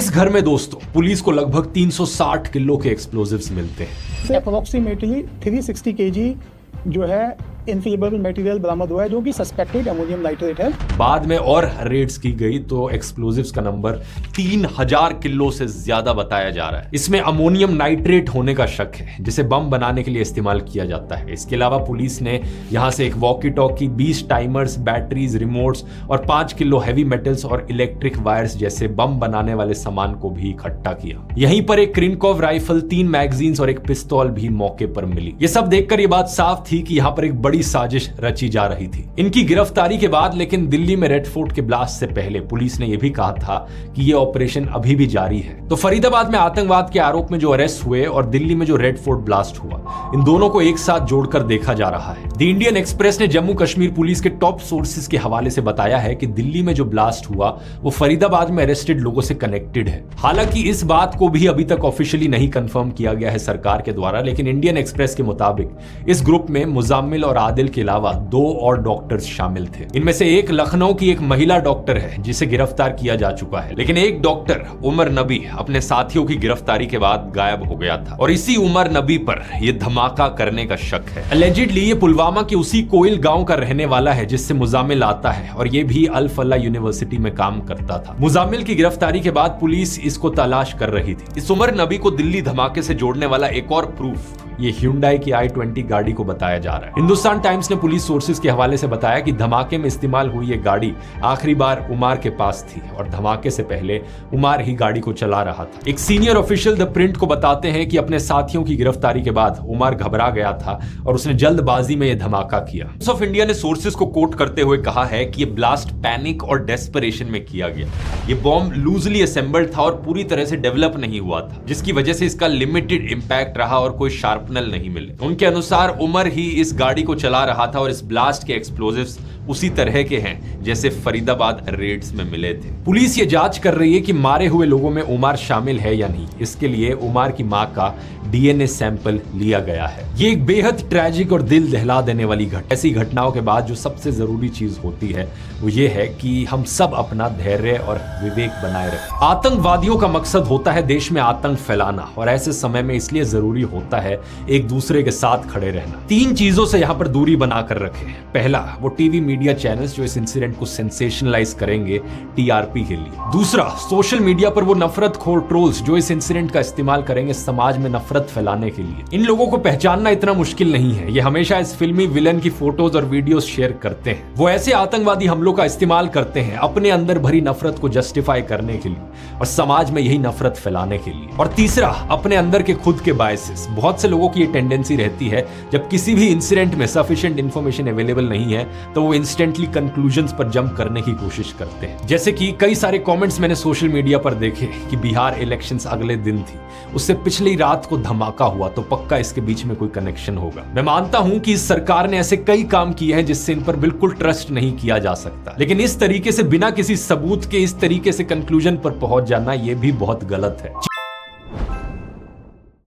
इस घर में दोस्तों पुलिस को लगभग 360 किलो के एक्सप्लोजिव्स मिलते हैं। अप्रोक्सीमेटली 360 kg जो है इनफ्लेमेबल मटेरियल बरामद हुआ है, जो कि सस्पेक्टेड अमोनियम नाइट्रेट है। बाद में और रेड्स की गई तो एक्सप्लोजिव्स का नंबर 3000 किलो से ज्यादा बताया जा रहा है। इसमें अमोनियम नाइट्रेट होने का शक है, जिसे बम बनाने के लिए इस्तेमाल किया जाता है। इसके अलावा पुलिस ने यहां से एक walkie talkie, 20 timers, batteries, remotes और 5 किलो हैवी मेटल्स और इलेक्ट्रिक वायर्स जैसे बम बनाने वाले सामान को भी इकट्ठा किया। यहीं पर एक क्रिनकॉव राइफल, 3 मैगजीन्स और एक पिस्तौल भी मौके पर मिली। ये सब देखकर ये बात साफ थी कि यहां पर एक बड़ी साजिश रची जा रही थी। इनकी गिरफ्तारी के बाद लेकिन दिल्ली में रेड फोर्ट के ब्लास्ट से पहले पुलिस ने यह भी कहा था कि यह ऑपरेशन अभी भी जारी है। तो फरीदाबाद में आतंकवाद के आरोप में जो अरेस्ट हुए और दिल्ली में जो रेड फोर्ट ब्लास्ट हुआ, इन दोनों को एक साथ जोड़कर देखा जा रहा है। द इंडियन एक्सप्रेस ने जम्मू कश्मीर पुलिस के टॉप सोर्सेज के हवाले से बताया है कि दिल्ली में जो ब्लास्ट हुआ वो फरीदाबाद में अरेस्टेड लोगों से कनेक्टेड है। हालांकि इस बात को भी अभी तक ऑफिशियली नहीं कंफर्म किया गया है सरकार के द्वारा, लेकिन इंडियन एक्सप्रेस के मुताबिक इस ग्रुप में मुजाम्मिल और आदिल के अलावा 2 और डॉक्टर्स शामिल थे। इनमें से एक लखनऊ की एक महिला डॉक्टर है जिसे गिरफ्तार किया जा चुका है, लेकिन एक डॉक्टर उमर नबी अपने साथियों की गिरफ्तारी के बाद गायब हो गया था और इसी उमर नबी पर यह धमाका करने का शक है। अलेजिडली ये पुलवामा के उसी कोयल गांव का रहने वाला है जिससे मुजाम्मिल आता है और ये भी अल फलाह यूनिवर्सिटी में काम करता था। मुजाम्मिल की गिरफ्तारी के बाद पुलिस इसको तलाश कर रही थी। इस उमर नबी को दिल्ली धमाके से जोड़ने वाला एक और प्रूफ ये Hyundai की i20 गाड़ी को बताया जा रहा है। हिंदुस्तान टाइम्स ने पुलिस सोर्सेज के हवाले से बताया कि धमाके में इस्तेमाल हुई ये गाड़ी आखिरी बार उमार के पास थी और धमाके से पहले उमार ही गाड़ी को चला रहा था। एक सीनियर ऑफिशियल द प्रिंट को बताते हैं कि अपने साथियों की गिरफ्तारी के बाद उमार घबरा गया था और उसने जल्दबाजी में यह धमाका किया। टाइम्स ऑफ इंडिया ने सोर्सेज को कोट करते हुए कहा है कि यह ब्लास्ट पैनिक और डेस्परेशन में किया गया। यह बॉम्ब लूजली असेंबल्ड था और पूरी तरह से डेवलप नहीं हुआ था, जिसकी वजह से इसका लिमिटेड इंपैक्ट रहा और कोई शार्प नहीं मिले। उनके अनुसार उमर ही इस गाड़ी को चला रहा था और इस ब्लास्ट के एक्सप्लोजिव्स उसी तरह के हैं जैसे फरीदाबाद रेड्स में मिले थे। पुलिस ये जांच कर रही है कि मारे हुए लोगों में उमर शामिल है या नहीं। इसके लिए उमर की मां का DNA सैंपल लिया गया है। ये एक बेहद ट्रैजिक और दिल दहला देने वाली ऐसी घटनाओं के बाद जो सबसे जरूरी चीज होती है वो ये है कि हम सब अपना धैर्य और विवेक बनाए रखें। आतंकवादियों का मकसद होता है देश में आतंक फैलाना और ऐसे समय में इसलिए जरूरी होता है एक दूसरे के साथ खड़े रहना। 3 चीजों से यहाँ पर दूरी बनाकर रखें। पहला, वो टीवी मीडिया चैनल्स जो इस इंसिडेंट को सेंसेशनलाइज करेंगे TRP के लिए। दूसरा, सोशल मीडिया पर वो नफरतखोर ट्रोल्स जो इस इंसिडेंट का इस्तेमाल करेंगे समाज में नफरत फैलाने के लिए। इन लोगों को पहचानना इतना मुश्किल नहीं है। ये हमेशा इस फिल्मी विलन की फोटोज और वीडियोस शेयर करते हैं। वो ऐसे आतंकवादी हमलों का इस्तेमाल करते हैं अपने अंदर भरी नफरत को जस्टिफाई करने के लिए और समाज में यही नफरत फैलाने के लिए। और तीसरा, अपने अंदर के खुद के बायसेस। बहुत से लोगों की ये टेंडेंसी रहती है जब किसी भी इंसिडेंट में सफिशिएंट इंफॉर्मेशन अवेलेबल नहीं है तो वो इंस्टेंटली कंक्लूजन्स पर जंप करने की कोशिश करते हैं। जैसे कि कई सारे कमेंट्स मैंने सोशल मीडिया पर देखे कि बिहार इलेक्शंस अगले दिन थी, उससे पिछली रात को धमाका हुआ, तो पक्का इसके बीच में कोई कनेक्शन होगा। मैं मानता हूं कि इस सरकार ने ऐसे कई काम किए हैं जिससे इन पर बिल्कुल ट्रस्ट नहीं किया जा सकता, लेकिन इस तरीके से बिना किसी सबूत के इस तरीके से कंक्लूजन पर पहुंच जाना यह भी बहुत गलत है।